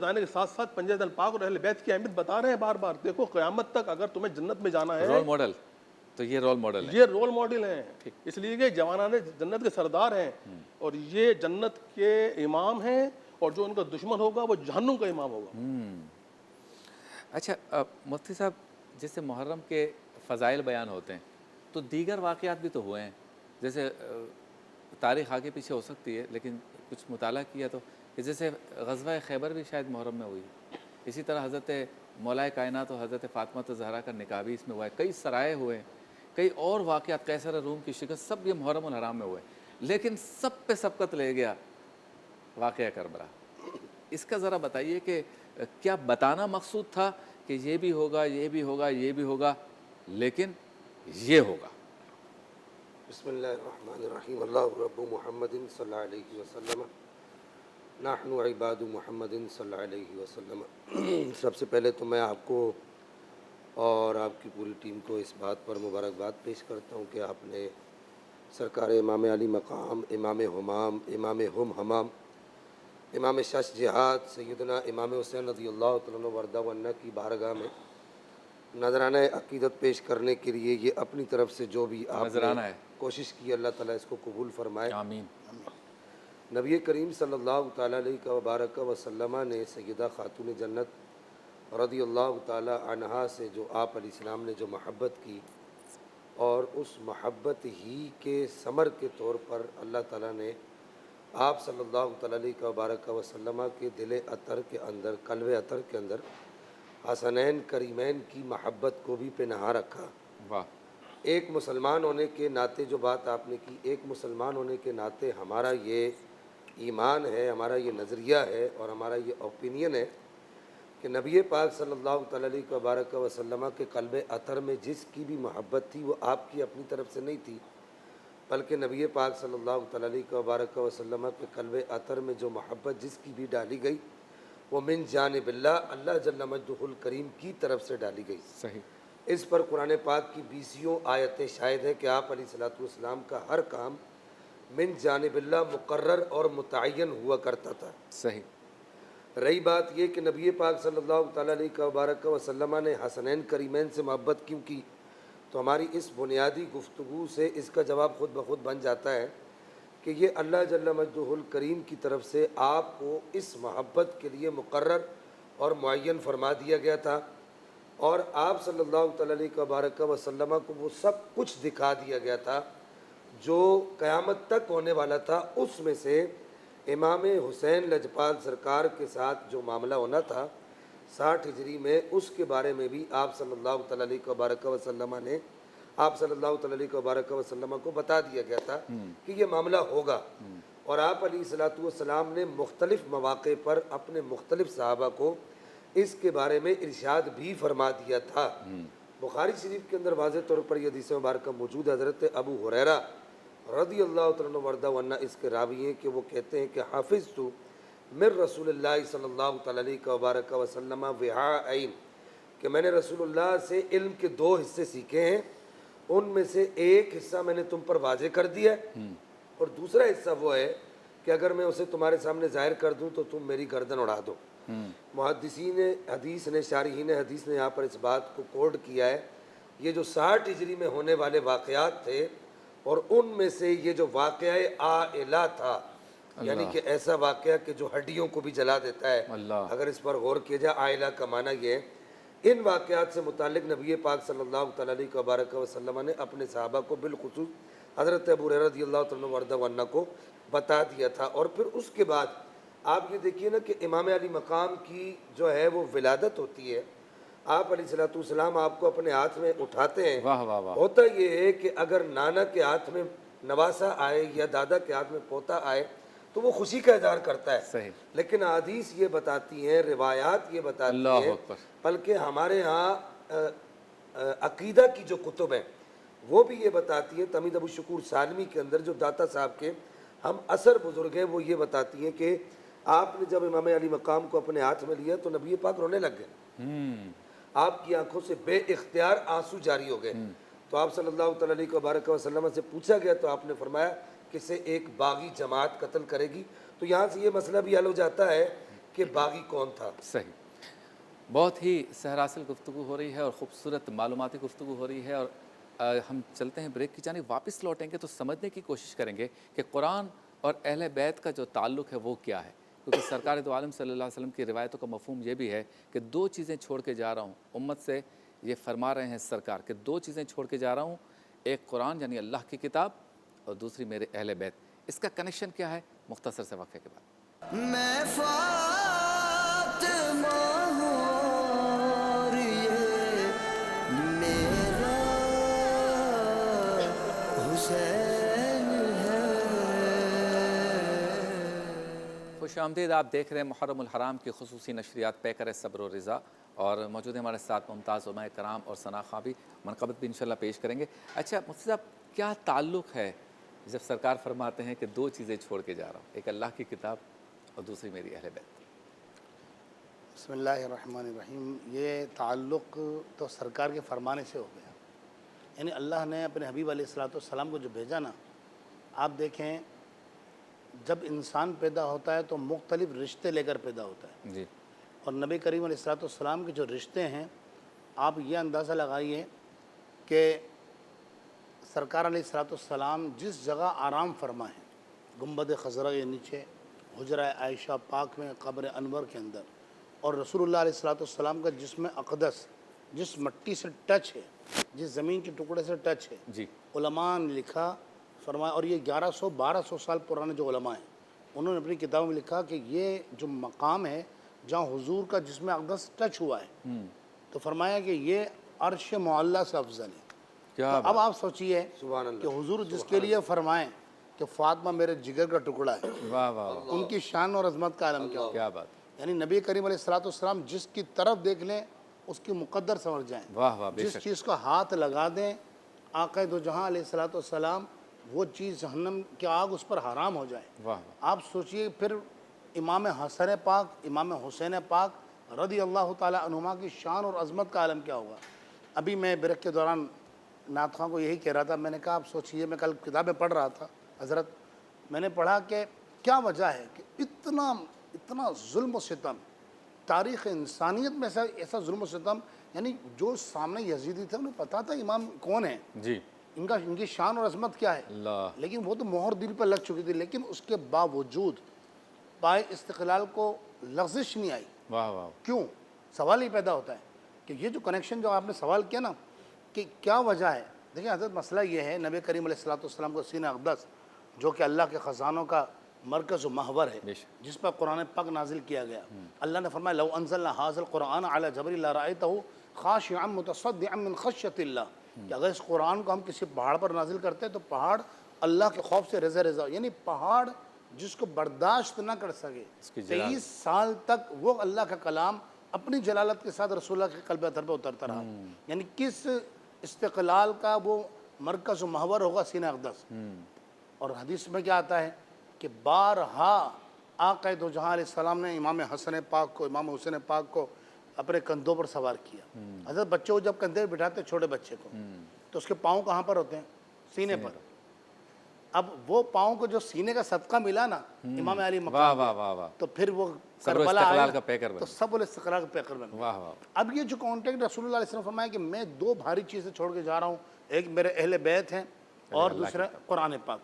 جانے کے ساتھ ساتھ پنجہ دل پاک اور اہل بیت کی اہمیت بتا رہے ہیں بار بار. دیکھو قیامت تک اگر تمہیں جنت میں جانا ہے, رول ماڈل تو یہ رول ماڈل ہے. یہ رول ماڈل ہیں, اس لیے کہ جوانان جنت کے سردار ہیں اور یہ جنت کے امام ہیں, اور جو ان کا دشمن ہوگا وہ جہنم کا امام ہوگا. اچھا مفتی صاحب, جیسے محرم کے فضائل بیان ہوتے ہیں تو دیگر واقعات بھی تو ہوئے ہیں, جیسے تاریخ آگے پیچھے ہو سکتی ہے لیکن کچھ مطالعہ کیا تو کہ جیسے غزوہ خیبر بھی شاید محرم میں ہوئی, اسی طرح حضرت مولائے کائنات اور حضرت فاطمہ زہرا کا نکاح بھی اس میں ہوا ہے, کئی سرائے ہوئے ہیں, کئی اور واقعات, قیصر روم کی شکست, سب یہ محرم الحرام میں ہوئے, لیکن سب پہ سبقت لے گیا واقعہ کربلا. اس کا ذرا بتائیے کہ کیا بتانا مقصود تھا کہ یہ بھی ہوگا, یہ بھی ہوگا, یہ بھی ہوگا, لیکن یہ ہوگا؟ بسم اللہ الرحمن الرحیم. اللہ رب محمد صلی اللہ علیہ وسلم, نحن عباد محمد صلی اللہ علیہ وسلم. سب سے پہلے تو میں آپ کو اور آپ کی پوری ٹیم کو اس بات پر مبارکباد پیش کرتا ہوں کہ آپ نے سرکار امام علی مقام, امام ہمام, امام ہم ہمام, امام شش جہاد سیدنا امام حسین رضی اللہ تعالیٰ عنہ وردہ ونہ کی بارگاہ میں نذرانہ عقیدت پیش کرنے کے لیے یہ اپنی طرف سے جو بھی آپ نذرانہ نے ہے, کوشش کی, اللہ تعالیٰ اس کو قبول فرمائے. آمین. نبی کریم صلی اللہ تعالیٰ علیہ وبارک وسلم نے سیدہ خاتون جنت رضی اللہ تعالیٰ عنہا سے جو آپ علیہ السلام نے جو محبت کی, اور اس محبت ہی کے ثمر کے طور پر اللہ تعالیٰ نے آپ صلی اللہ تعالیٰ علیہ وبارک وسلم کے دل عطر کے اندر, قلب عطر کے اندر حسنین کریمین کی محبت کو بھی پنہا رکھا. واہ. ایک مسلمان ہونے کے ناطے جو بات آپ نے کی, ایک مسلمان ہونے کے ناطے ہمارا یہ ایمان ہے, ہمارا یہ نظریہ ہے اور ہمارا یہ اوپینین ہے کہ نبی پاک صلی اللہ تعالیٰ علیہ وبارک وسلم کے قلب عطر میں جس کی بھی محبت تھی وہ آپ کی اپنی طرف سے نہیں تھی, بلکہ نبی پاک صلی اللہ تعالیٰ علیہ وبارک وسلم کے قلب عطر میں جو محبت جس کی بھی ڈالی گئی وہ من جانب اللہ, اللہ جل مجدہ الکریم کی طرف سے ڈالی گئی. صحیح. اس پر قرآن پاک کی 20 آیتیں شاہد ہیں کہ آپ علیہ الصلوۃ والسلام کا ہر کام من جانب اللہ مقرر اور متعین ہوا کرتا تھا. صحیح. رہی بات یہ کہ نبی پاک صلی اللہ تعالیٰ علیہ وبارک وسلم نے حسنین کریمین سے محبت کیوں کی, تو ہماری اس بنیادی گفتگو سے اس کا جواب خود بخود بن جاتا ہے کہ یہ اللہ جل مجدہ الکریم کی طرف سے آپ کو اس محبت کے لیے مقرر اور معین فرما دیا گیا تھا, اور آپ صلی اللہ تعالیٰ علیہ وبارک وسلم کو وہ سب کچھ دکھا دیا گیا تھا جو قیامت تک ہونے والا تھا. اس میں سے امام حسین لجپال سرکار کے ساتھ جو معاملہ ہونا تھا 60 ہجری میں, اس کے بارے میں بھی آپ صلی اللہ تعالیٰ علیہ وبارک وسلم نے آپ صلی اللہ تعالیٰ علیہ وبارک وسلم کو بتا دیا گیا تھا کہ یہ معاملہ ہوگا. اور آپ علیہ الصلوۃ والسلام نے مختلف مواقع پر اپنے مختلف صحابہ کو اس کے بارے میں ارشاد بھی فرما دیا تھا. بخاری شریف کے اندر واضح طور پر یہ حدیث مبارکہ موجود ہے. حضرت ابو ہریرہ رضی اللہ تعالیٰ عنہ وردہ ونہ اس کے راوی ہیں کہ وہ کہتے ہیں کہ حافظت من رسول اللہ صلی اللہ تعالیٰ علیہ وبارک وسلم وعاءین, کہ میں نے رسول اللہ سے علم کے 2 حصے سیکھے ہیں, ان میں سے ایک حصہ میں نے تم پر واضح کر دیا ہے, اور دوسرا حصہ وہ ہے کہ اگر میں اسے تمہارے سامنے ظاہر کر دوں تو تم میری گردن اڑا دو. محدثین حدیث نے, شارحین حدیث نے یہاں پر اس بات کو کوڈ کیا ہے. یہ جو 60 ہجری میں ہونے والے واقعات تھے, اور ان میں سے یہ جو واقعہ آئلہ تھا, یعنی کہ ایسا واقعہ کہ جو ہڈیوں کو بھی جلا دیتا ہے, اگر اس پر غور کیا جائے آئلہ کا معنی یہ ہے, ان واقعات سے متعلق نبی پاک صلی اللہ تعالیٰ علیہ وبارک وسلم نے اپنے صحابہ کو بالخصوص حضرت ابو ہریرہ رضی اللہ تعالیٰ عنہ وردہ ونہ کو بتا دیا تھا. اور پھر اس کے بعد آپ یہ دیکھیے نا کہ امام علی مقام کی جو ہے وہ ولادت ہوتی ہے, آپ علیہ الصلوۃ والسلام آپ کو اپنے ہاتھ میں اٹھاتے ہیں. واہ واہ واہ. ہوتا یہ ہے کہ اگر نانا کے ہاتھ میں نواسا آئے یا دادا کے ہاتھ میں پوتا آئے تو وہ خوشی کا اظہار کرتا ہے. صحیح. لیکن حدیث یہ بتاتی ہیں, روایات یہ بتاتی ہیں, بلکہ ہمارے ہاں عقیدہ کی جو کتب ہیں وہ بھی یہ بتاتی ہیں. تمید ابو شکور سالمی کے اندر جو داتا صاحب کے ہم اثر بزرگ ہیں, وہ یہ بتاتی ہیں کہ آپ نے جب امام علی مقام کو اپنے ہاتھ میں لیا تو نبی پاک رونے لگ گئے, آپ کی آنکھوں سے بے اختیار آنسو جاری ہو گئے. تو آپ صلی اللہ تعالیٰ علیہ وبارک وسلم سے پوچھا گیا تو آپ نے فرمایا کہ اسے ایک باغی جماعت قتل کرے گی. تو یہاں سے یہ مسئلہ بھی حل ہو جاتا ہے کہ باغی کون تھا۔ صحیح، بہت ہی سحراسل گفتگو ہو رہی ہے اور خوبصورت معلوماتی گفتگو ہو رہی ہے، اور ہم چلتے ہیں بریک کی جانب، واپس لوٹیں گے تو سمجھنے کی کوشش کریں گے کہ قرآن اور اہل بیت کا جو تعلق ہے وہ کیا ہے، کیونکہ سرکار دو عالم صلی اللہ علیہ وسلم کی روایتوں کا مفہوم یہ بھی ہے کہ دو چیزیں چھوڑ کے جا رہا ہوں امت سے، یہ فرما رہے ہیں سرکار کہ دو چیزیں چھوڑ کے جا رہا ہوں، ایک قرآن یعنی اللہ کی کتاب، اور دوسری میرے اہل بیت۔ اس کا کنیکشن کیا ہے؟ مختصر سے وقفے کے بعد۔ میں فاطمہ ہوں اور یہ میرا حسین ہے۔ خوش آمدید، آپ دیکھ رہے ہیں محرم الحرام کی خصوصی نشریات پیکر صبر و رضا، اور موجود ہیں ہمارے ساتھ ممتاز علماء کرام اور ثنا خواں بھی، منقبت بھی انشاءاللہ پیش کریں گے۔ اچھا مفتی صاحب، کیا تعلق ہے جب سرکار فرماتے ہیں کہ دو چیزیں چھوڑ کے جا رہا ہوں، ایک اللہ کی کتاب اور دوسری میری اہل بیت؟ بسم اللہ الرحمن الرحیم۔ یہ تعلق تو سرکار کے فرمانے سے ہو گیا، یعنی اللہ نے اپنے حبیب علیہ السلام کو جو بھیجا نا، آپ دیکھیں جب انسان پیدا ہوتا ہے تو مختلف رشتے لے کر پیدا ہوتا ہے، جی، اور نبی کریم علیہ السلام کے جو رشتے ہیں، آپ یہ اندازہ لگائیے کہ سرکار علیہ السلام جس جگہ آرام فرما ہے، گنبد خضرا کے نیچے، حجرہ عائشہ پاک میں، قبر انور کے اندر، اور رسول اللہ علیہ السلام کا جسم اقدس جس مٹی سے ٹچ ہے، جس زمین کے ٹکڑے سے ٹچ ہے، جی، علماء نے لکھا فرمایا، اور یہ 1100-1200 سال پرانے جو علماء ہیں انہوں نے اپنی کتابوں میں لکھا کہ یہ جو مقام ہے جہاں حضور کا جسم اقدس ٹچ ہوا ہے، تو فرمایا کہ یہ عرش معلی سے افضل ہے۔ کیا اب آپ سوچئے سبحان اللہ، کہ حضور جس کے لیے فرمائیں کہ فاطمہ میرے جگر کا ٹکڑا ہے، واہ واہ واہ، ان کی شان اور عظمت کا عالم کیا ہوگا۔ کیا بات، یعنی نبی کریم علیہ السلام جس کی طرف دیکھ لیں اس کی مقدر سمجھ جائیں، واہ واہ، بے جس شک، چیز کو ہاتھ لگا دیں آقا دو جہاں علیہ السلام، وہ چیز جہنم کی آگ اس پر حرام ہو جائے۔ واہ واہ، آپ سوچئے پھر امام حسن پاک، امام حسین پاک رضی اللہ تعالیٰ عنہما کی شان اور عظمت کا عالم کیا ہوگا۔ ابھی میں بریک کے دوران نعت خواں کو یہی کہہ رہا تھا، میں نے کہا آپ سوچئے، میں کل کتابیں پڑھ رہا تھا حضرت، میں نے پڑھا کہ کیا وجہ ہے کہ اتنا ظلم و ستم تاریخ انسانیت میں ایسا ظلم و ستم، یعنی جو سامنے یزیدی تھے انہیں پتا تھا امام کون ہیں، جی، ان کی شان اور عظمت کیا ہے، اللہ، لیکن وہ تو مہر دل پر لگ چکی تھی، لیکن اس کے باوجود پائے استقلال کو لغزش نہیں آئی۔ واہ واہ، کیوں؟ سوال ہی پیدا ہوتا ہے کہ یہ جو کنیکشن جو آپ نے سوال کیا نا کہ کیا وجہ ہے، دیکھیں حضرت مسئلہ یہ ہے، نبی کریم علیہ السلام کو سینہ اقدس جو کہ اللہ کے خزانوں کا مرکز و محور ہے، بے شک، جس پر قرآن پاک نازل کیا گیا، اللہ نے فرمایا لو انزلنا هذا القرآن على جبل لرأيته خاشعا متصدعا من خشیۃ اللہ، کہ اگر اس قرآن کو ہم کسی پہاڑ پر نازل کرتے تو پہاڑ اللہ کے خوف سے رضا رضا، یعنی پہاڑ جس کو برداشت نہ کر سکے، اس کی جلال، 23 سال تک وہ اللہ کا کلام اپنی جلالت کے ساتھ رسول اللہ کے قلب اتھر پہ اترتا رہا، یعنی کس استقلال کا وہ مرکز و محور ہوگا سینہ اقدس۔ اور حدیث میں کیا آتا ہے کہ بارہا آقا دو جہاں علیہ السلام نے امام حسن پاک کو، امام حسین پاک کو اپنے کندھوں پر سوار کیا۔ حضرت بچے کو جب کندھے پہ بٹھاتے چھوٹے بچے کو تو اس کے پاؤں کہاں پر ہوتے ہیں؟ سینے پر۔ اب وہ پاؤں کو جو سینے کا صدقہ ملا نا امام علی واہ مقام واہ واہ واہ، تو پھر وہ صبر و کربلا استقلال آیا کا پیکر تو بن، سب الاستقلال کا پیکر بن گیا۔ واہ واہ، اب یہ جو کانٹیکٹ رسول اللہ علیہ وسلم فرمایا کہ میں دو بھاری چیزیں چھوڑ کے جا رہا ہوں، ایک میرے اہل بیت ہیں اور دوسرا قرآن پاک۔